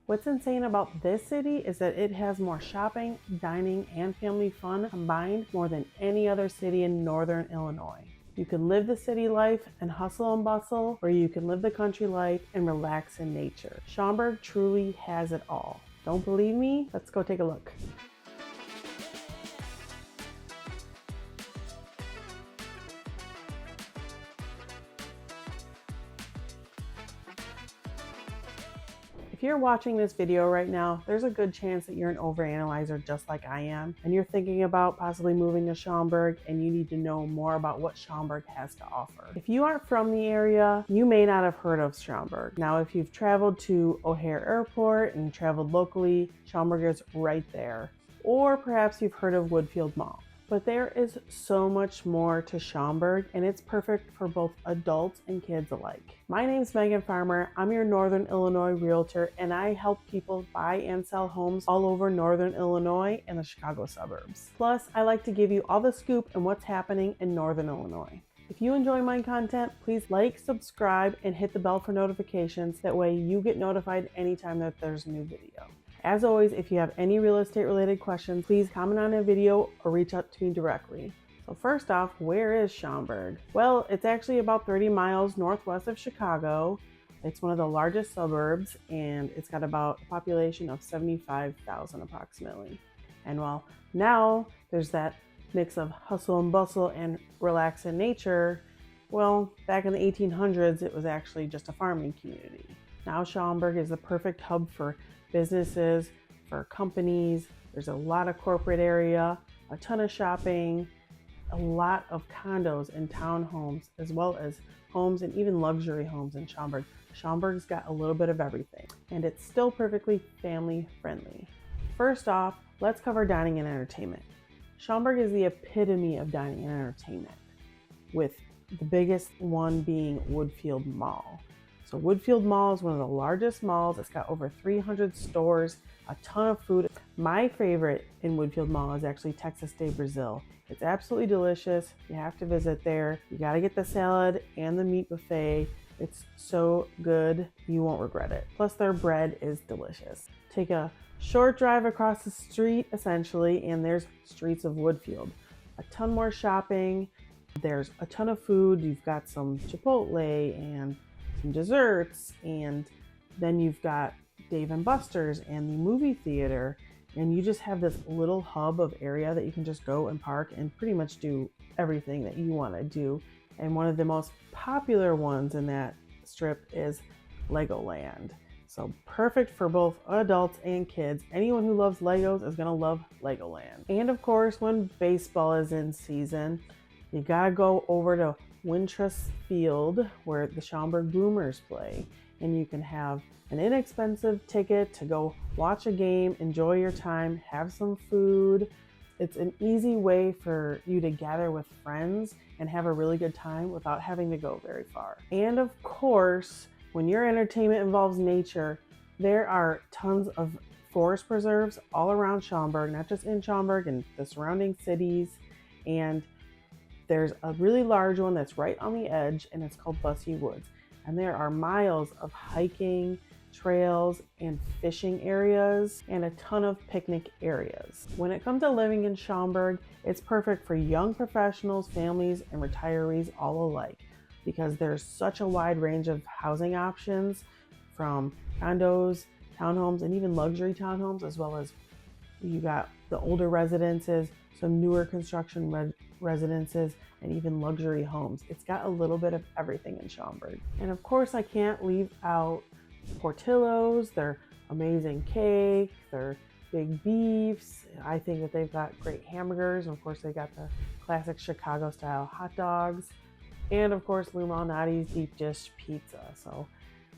What's insane about this city is that it has more shopping, dining, and family fun combined more than any other city in northern Illinois. You can live the city life and hustle and bustle, or you can live the country life and relax in nature. Schaumburg truly has it all. Don't believe me? Let's go take a look. If you're watching this video right now, there's a good chance that you're an overanalyzer just like I am, and you're thinking about possibly moving to Schaumburg and you need to know more about what Schaumburg has to offer. If you aren't from the area, you may not have heard of Schaumburg. Now, if you've traveled to O'Hare Airport and traveled locally, Schaumburg is right there. Or perhaps you've heard of Woodfield Mall. But there is so much more to Schaumburg, and it's perfect for both adults and kids alike. My name's Megan Farmer. I'm your Northern Illinois realtor, and I help people buy and sell homes all over Northern Illinois and the Chicago suburbs. Plus, I like to give you all the scoop and what's happening in Northern Illinois. If you enjoy my content, please like, subscribe, and hit the bell for notifications. That way you get notified anytime that there's a new video. As always, if you have any real estate related questions, please comment on a video or reach out to me directly. So first off, where is Schaumburg? Well, it's actually about 30 miles northwest of Chicago. It's one of the largest suburbs, and it's got about a population of 75,000 approximately. And while now there's that mix of hustle and bustle and relax in nature, well, back in the 1800s, it was actually just a farming community. Now Schaumburg is the perfect hub for businesses, for companies. There's a lot of corporate area, a ton of shopping, a lot of condos and townhomes, as well as homes and even luxury homes in Schaumburg. Schaumburg's got a little bit of everything, and it's still perfectly family friendly. First off, let's cover dining and entertainment. Schaumburg is the epitome of dining and entertainment, with the biggest one being Woodfield Mall. So Woodfield Mall is one of the largest malls. It's got over 300 stores, a ton of food. My favorite in Woodfield Mall is actually Texas de Brazil. It's absolutely delicious. You have to visit there. You got to get the salad and the meat buffet. It's so good, you won't regret it. Plus their bread is delicious. Take a short drive across the street essentially, and there's Streets of Woodfield. A ton more shopping. There's a ton of food. You've got some Chipotle and some desserts, and then you've got Dave & Buster's and the movie theater, and you just have this little hub of area that you can just go and park and pretty much do everything that you want to do. And one of the most popular ones in that strip is Legoland. So perfect for both adults and kids. Anyone who loves Legos is going to love Legoland. And of course, when baseball is in season, you gotta go over to Wintrust Field where the Schaumburg Boomers play, and you can have an inexpensive ticket to go watch a game, enjoy your time, have some food. It's an easy way for you to gather with friends and have a really good time without having to go very far. And of course, when your entertainment involves nature, there are tons of forest preserves all around Schaumburg, not just in Schaumburg and the surrounding cities. And there's a really large one that's right on the edge, and it's called Bussey Woods. And there are miles of hiking, trails, and fishing areas, and a ton of picnic areas. When it comes to living in Schaumburg, it's perfect for young professionals, families, and retirees all alike, because there's such a wide range of housing options, from condos, townhomes, and even luxury townhomes, as well as you got the older residences, some newer construction residences, and even luxury homes. It's got a little bit of everything in Schaumburg. And of course, I can't leave out Portillo's, their amazing cake, their big beefs. I think that they've got great hamburgers. And of course, they got the classic Chicago style hot dogs. And of course, Lou Malnati's deep dish pizza. So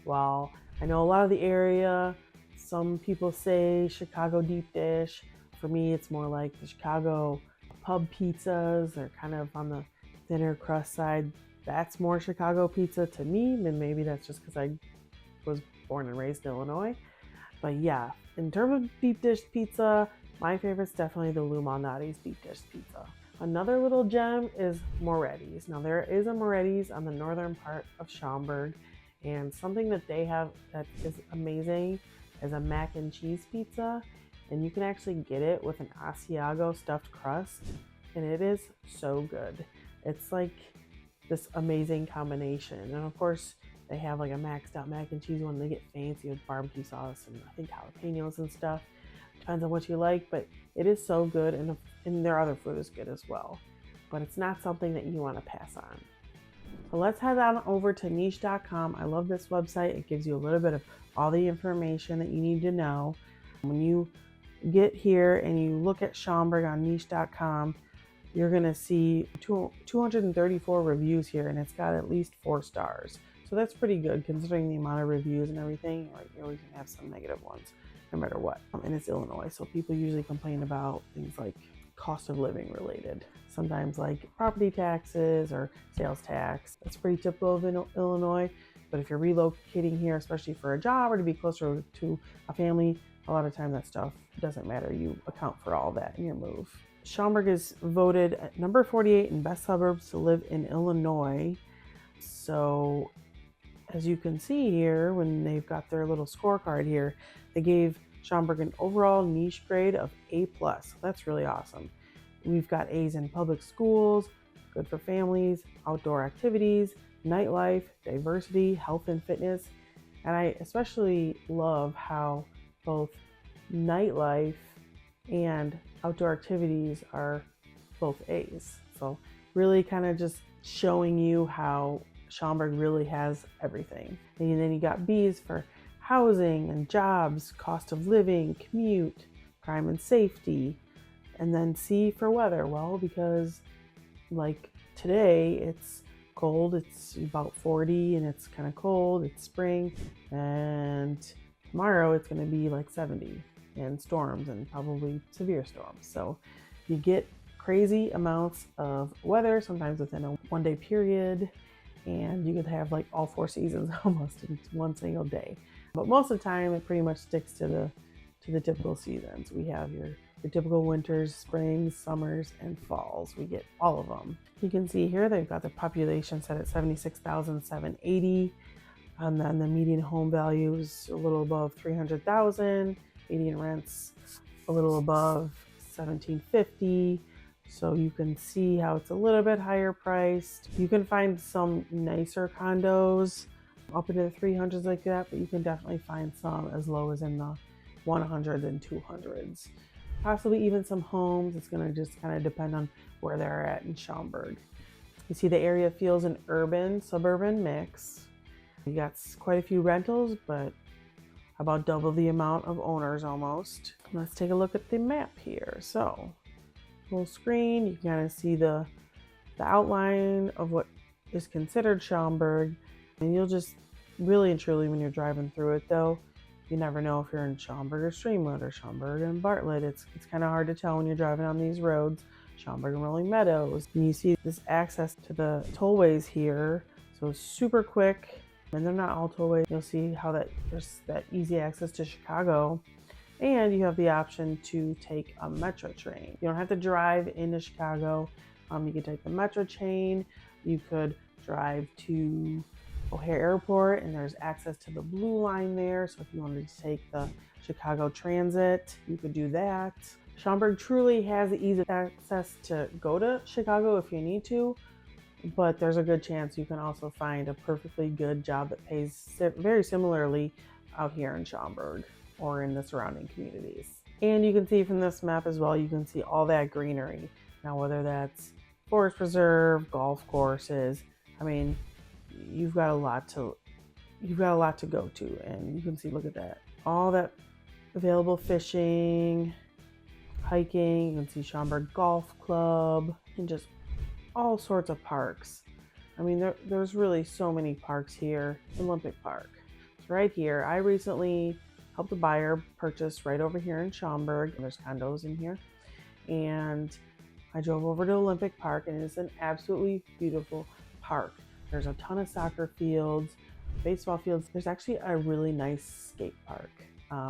while I know a lot of the area, some people say Chicago deep dish. For me, it's more like the Chicago pub pizzas. They're kind of on the thinner crust side. That's more Chicago pizza to me, and maybe that's just because I was born and raised in Illinois. But yeah, in terms of deep dish pizza, my favorite's definitely the Lou Malnati's deep dish pizza. Another little gem is Moretti's. Now there is a Moretti's on the northern part of Schaumburg, and something that they have that is amazing as a mac and cheese pizza, and you can actually get it with an Asiago stuffed crust, and it is so good. It's like this amazing combination. And of course, they have like a maxed out mac and cheese one. They get fancy with barbecue sauce and I think jalapenos and stuff. Depends on what you like, but it is so good, and their other food is good as well. But it's not something that you want to pass on. So let's head on over to niche.com. I love this website. It gives you a little bit of all the information that you need to know. When you get here and you look at Schaumburg on niche.com, you're going to see 234 reviews here, and it's got at least 4 stars. So that's pretty good considering the amount of reviews and everything. Right, you're always going to have some negative ones no matter what. And it's Illinois, so people usually complain about things like cost of living related. Sometimes like property taxes or sales tax. That's pretty typical of Illinois. But if you're relocating here, especially for a job or to be closer to a family, a lot of time that stuff doesn't matter. You account for all that in your move. Schaumburg is voted at number 48 in best suburbs to live in Illinois. So as you can see here, when they've got their little scorecard here, they gave Schaumburg an overall niche grade of A+. That's really awesome. We've got A's in public schools, good for families, outdoor activities, nightlife, diversity, health and fitness. And I especially love how both nightlife and outdoor activities are both A's. So really kind of just showing you how Schaumburg really has everything. And then you got B's for housing and jobs, cost of living, commute, crime and safety. And then C for weather. Well, because like today it's cold, it's about 40 and it's kind of cold, it's spring, and tomorrow it's going to be like 70 and storms and probably severe storms. So you get crazy amounts of weather sometimes within a 1-day period, and you could have like all 4 seasons almost in one single day. But most of the time it pretty much sticks to the typical seasons. We have your typical winters, springs, summers, and falls. We get all of them. You can see here they've got the population set at 76,780, and then the median home value is a little above 300,000. Median rents a little above 1,750. So you can see how it's a little bit higher priced. You can find some nicer condos up into the 300s like that, but you can definitely find some as low as in the 100s and 200s. Possibly even some homes. It's going to just kind of depend on where they're at in Schaumburg. You see the area feels an urban suburban mix. You got quite a few rentals, but about double the amount of owners almost. Let's take a look at the map here. So full screen, you can kind of see the outline of what is considered Schaumburg, and you'll just really and truly, when you're driving through it though, you never know if you're in Schaumburg or Streamwood or Schaumburg and Bartlett. It's kind of hard to tell when you're driving on these roads. Schaumburg and Rolling Meadows. And you see this access to the tollways here. So it's super quick, and they're not all tollways. You'll see how there's that easy access to Chicago. And you have the option to take a metro train. You don't have to drive into Chicago. You can take the metro train. You could drive to O'Hare Airport, and there's access to the blue line there. So if you wanted to take the Chicago Transit, you could do that. Schaumburg truly has the easy access to go to Chicago if you need to, but there's a good chance you can also find a perfectly good job that pays very similarly out here in Schaumburg or in the surrounding communities. And you can see from this map as well, you can see all that greenery. Now, whether that's forest preserve, golf courses, I mean, you've got a lot to go to, and you can see, look at that, all that available fishing, hiking. You can see Schaumburg Golf Club and just all sorts of parks. I mean, there's really so many parks here. Olympic Park, it's right here. I recently helped a buyer purchase right over here in Schaumburg. There's condos in here, and I drove over to Olympic Park, and it's an absolutely beautiful park. There's a ton of soccer fields, baseball fields. There's actually a really nice skate park.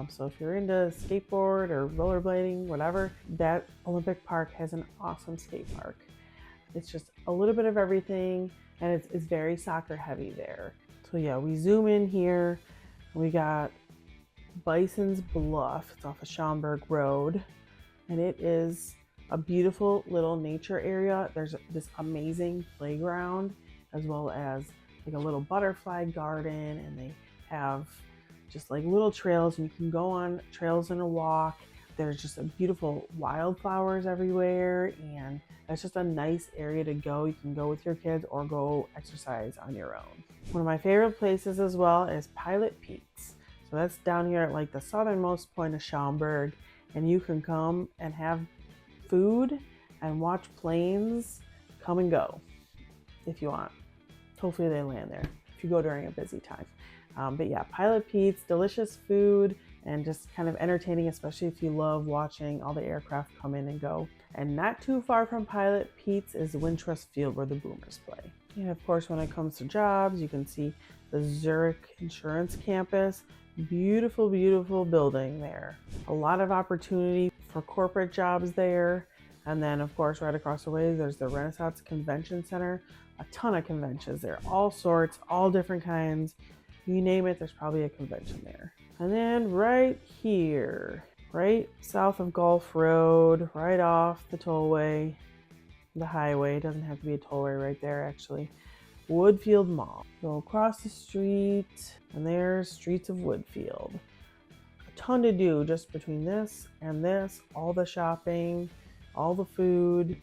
So if you're into skateboard or rollerblading, whatever, that Olympic Park has an awesome skate park. It's just a little bit of everything, and it's very soccer heavy there. So yeah, we zoom in here. We got Bison's Bluff. It's off of Schaumburg Road, and it is a beautiful little nature area. There's this amazing playground, as well as like a little butterfly garden, and they have just like little trails, and you can go on trails and a walk. There's just a beautiful wildflowers everywhere, and it's just a nice area to go. You can go with your kids or go exercise on your own. One of my favorite places as well is Pilot Pete's. So that's down here at like the southernmost point of Schaumburg, and you can come and have food and watch planes come and go if you want. Hopefully they land there if you go during a busy time. But yeah, Pilot Pete's, delicious food and just kind of entertaining, especially if you love watching all the aircraft come in and go. And not too far from Pilot Pete's is Wintrust Field, where the Boomers play. And of course, when it comes to jobs, you can see the Zurich Insurance Campus. Beautiful, beautiful building there. A lot of opportunity for corporate jobs there. And then of course, right across the way, there's the Renaissance Convention Center. A ton of conventions there, all sorts, all different kinds. You name it, there's probably a convention there. And then right here, right south of Gulf Road, right off the tollway, the highway, doesn't have to be a tollway right there actually, Woodfield Mall. Go across the street, and there's Streets of Woodfield. A ton to do just between this and this, all the shopping, all the food,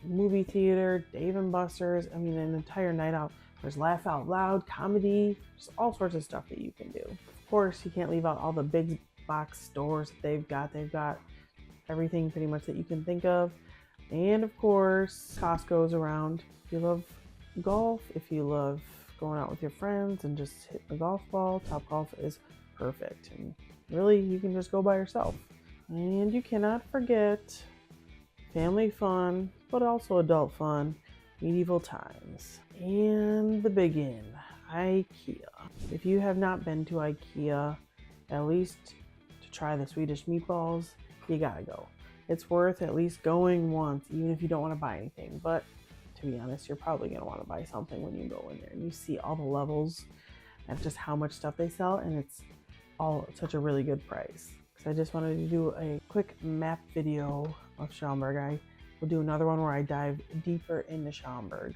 movie theater, Dave & Buster's. I mean, an entire night out. There's Laugh Out Loud, comedy, just all sorts of stuff that you can do. Of course, you can't leave out all the big box stores that they've got. They've got everything pretty much that you can think of. And of course, Costco's around. If you love golf, if you love going out with your friends and just hitting the golf ball, Topgolf is perfect. And really, you can just go by yourself. And you cannot forget family fun, but also adult fun, medieval times. And the big in, IKEA. If you have not been to IKEA, at least to try the Swedish meatballs, you gotta go. It's worth at least going once, even if you don't want to buy anything. But to be honest, you're probably gonna want to buy something when you go in there and you see all the levels and just how much stuff they sell, and it's all at such a really good price. So I just wanted to do a quick map video of Schaumburg. I will do another one where I dive deeper into Schaumburg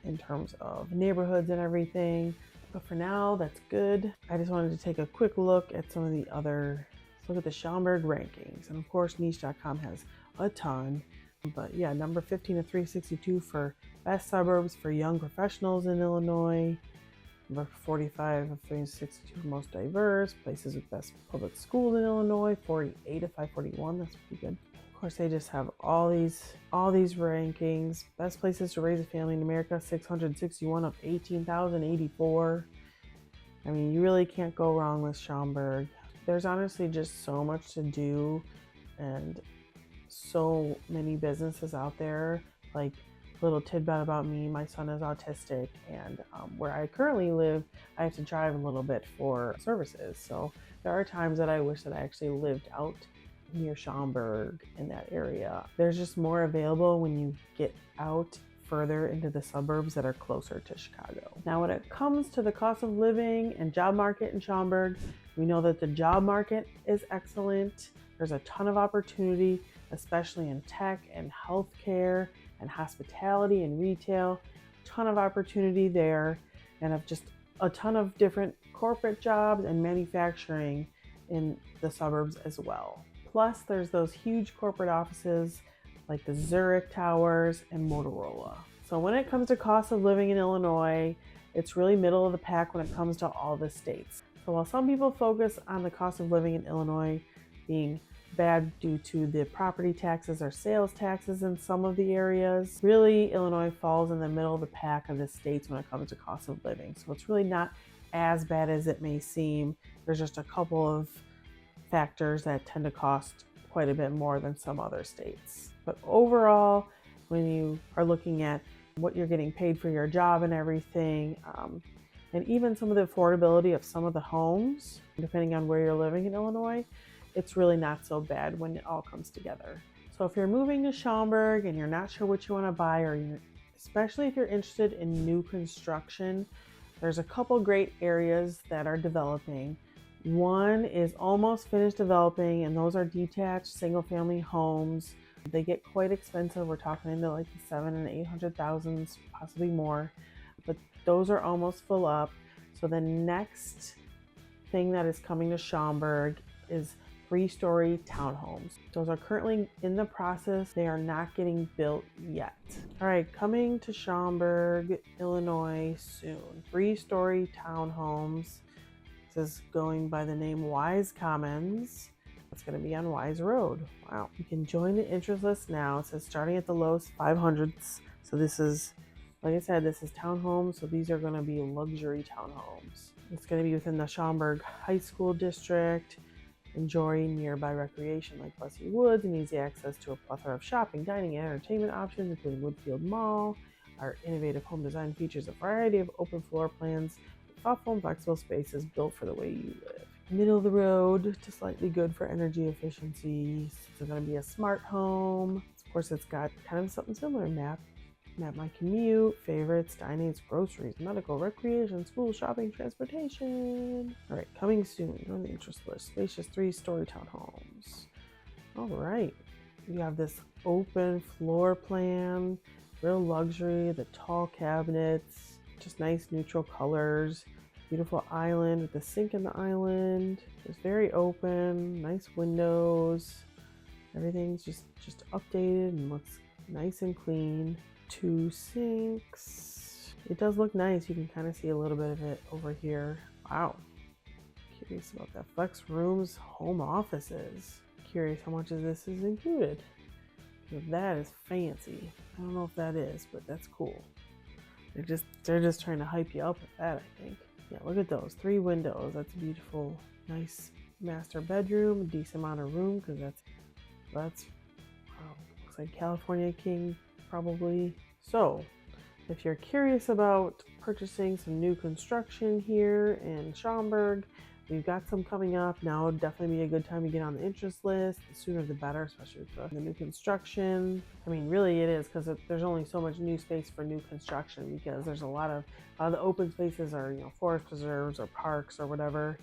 in terms of neighborhoods and everything. But for now, that's good. I just wanted to take a quick look at some of the other, let's look at the Schaumburg rankings. And of course, niche.com has a ton. But yeah, number 15 of 362 for best suburbs for young professionals in Illinois. Number 45 of 362 for most diverse places with best public schools in Illinois. 48 of 541, that's pretty good. Of course, they just have all these rankings. Best places to raise a family in America, 661 of 18,084. I mean, you really can't go wrong with Schaumburg. There's honestly just so much to do and so many businesses out there. Like, little tidbit about me, my son is autistic, and where I currently live, I have to drive a little bit for services. So there are times that I wish that I actually lived out near Schaumburg in that area. There's just more available when you get out further into the suburbs that are closer to Chicago. Now, when it comes to the cost of living and job market in Schaumburg, we know that the job market is excellent. There's a ton of opportunity, especially in tech and healthcare and hospitality and retail. Ton of opportunity there, and of just a ton of different corporate jobs and manufacturing in the suburbs as well. Plus, there's those huge corporate offices like the Zurich Towers and Motorola. So when it comes to cost of living in Illinois, it's really middle of the pack when it comes to all the states. So while some people focus on the cost of living in Illinois being bad due to the property taxes or sales taxes in some of the areas, really Illinois falls in the middle of the pack of the states when it comes to cost of living. So it's really not as bad as it may seem. There's just a couple of factors that tend to cost quite a bit more than some other states. But overall, when you are looking at what you're getting paid for your job and everything, and even some of the affordability of some of the homes, depending on where you're living in Illinois, it's really not so bad when it all comes together. So if you're moving to Schaumburg and you're not sure what you want to buy, especially if you're interested in new construction, there's a couple great areas that are developing. One is almost finished developing, and those are detached single-family homes. They get quite expensive. We're talking into like the 700,000 and 800,000, possibly more, but those are almost full up. So the next thing that is coming to Schaumburg is 3-story townhomes. Those are currently in the process. They are not getting built yet. All right, coming to Schaumburg, Illinois soon. 3-story townhomes. This is going by the name Wise Commons. It's going to be on Wise Road. Wow. You can join the interest list now. It says starting at the lowest 500s. So this is, like I said, this is townhomes. So these are going to be luxury townhomes. It's going to be within the Schaumburg High School District, enjoying nearby recreation like Bussy Woods and easy access to a plethora of shopping, dining, and entertainment options, including Woodfield Mall. Our innovative home design features a variety of open floor plans, thoughtful and flexible spaces built for the way you live. Middle of the road to slightly good for energy efficiency. It's going to be a smart home. Of course, it's got kind of something similar. Map my commute, favorites, dinings, groceries, medical, recreation, school, shopping, transportation. All right, coming soon on the interest list. Spacious 3-story townhomes. All right, you have this open floor plan, real luxury, the tall cabinets, just nice neutral colors, beautiful island with the sink in the island. It's very open, nice windows. Everything's just updated and looks nice and clean. 2 sinks. It does look nice. You can kind of see a little bit of it over here. Wow. Curious about that. Flex rooms, home offices. Curious how much of this is included. That is fancy. I don't know if that is, but that's cool. They're just trying to hype you up with that, I think. Yeah, look at those 3 windows. That's a beautiful, nice master bedroom. A decent amount of room because that's wow, looks like California King probably. So, if you're curious about purchasing some new construction here in Schaumburg, we've got some coming up. Now would definitely be a good time to get on the interest list. The sooner the better, especially with the new construction. I mean, really it is, because there's only so much new space for new construction, because there's a lot of the open spaces are, forest preserves or parks or whatever.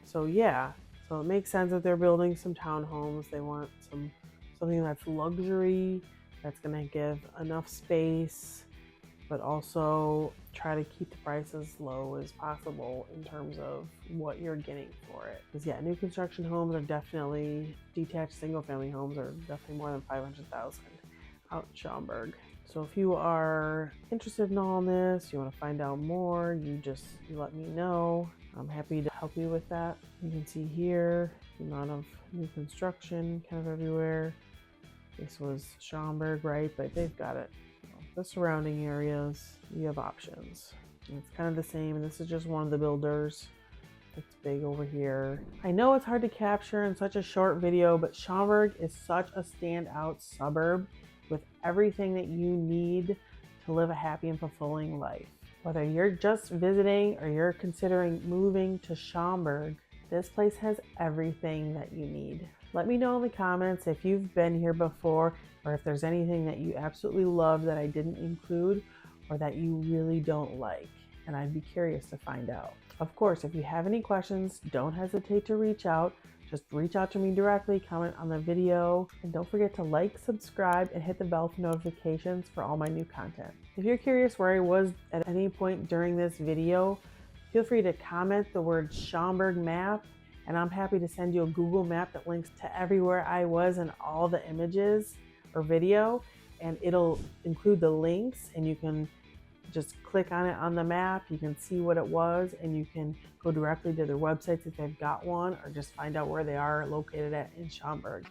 So yeah, so it makes sense that they're building some townhomes. They want something that's luxury, that's going to give enough space, but also try to keep the price as low as possible in terms of what you're getting for it. Because yeah, new construction homes are definitely, detached single family homes are definitely more than 500,000 out in Schaumburg. So if you are interested in all this, you want to find out more, you let me know. I'm happy to help you with that. You can see here the amount of new construction kind of everywhere. This was Schaumburg, right? But they've got it. The surrounding areas, you have options. And it's kind of the same, and this is just one of the builders. It's big over here. I know it's hard to capture in such a short video, but Schaumburg is such a standout suburb with everything that you need to live a happy and fulfilling life. Whether you're just visiting or you're considering moving to Schaumburg, this place has everything that you need. Let me know in the comments if you've been here before, or if there's anything that you absolutely love that I didn't include, or that you really don't like, and I'd be curious to find out. Of course, if you have any questions, don't hesitate to reach out. Just reach out to me directly, comment on the video, and don't forget to like, subscribe, and hit the bell for notifications for all my new content. If you're curious where I was at any point during this video, feel free to comment the word Schaumburg map, and I'm happy to send you a Google map that links to everywhere I was and all the images or video, and it'll include the links, and you can just click on it on the map. You can see what it was, and you can go directly to their websites if they've got one, or just find out where they are located at in Schaumburg.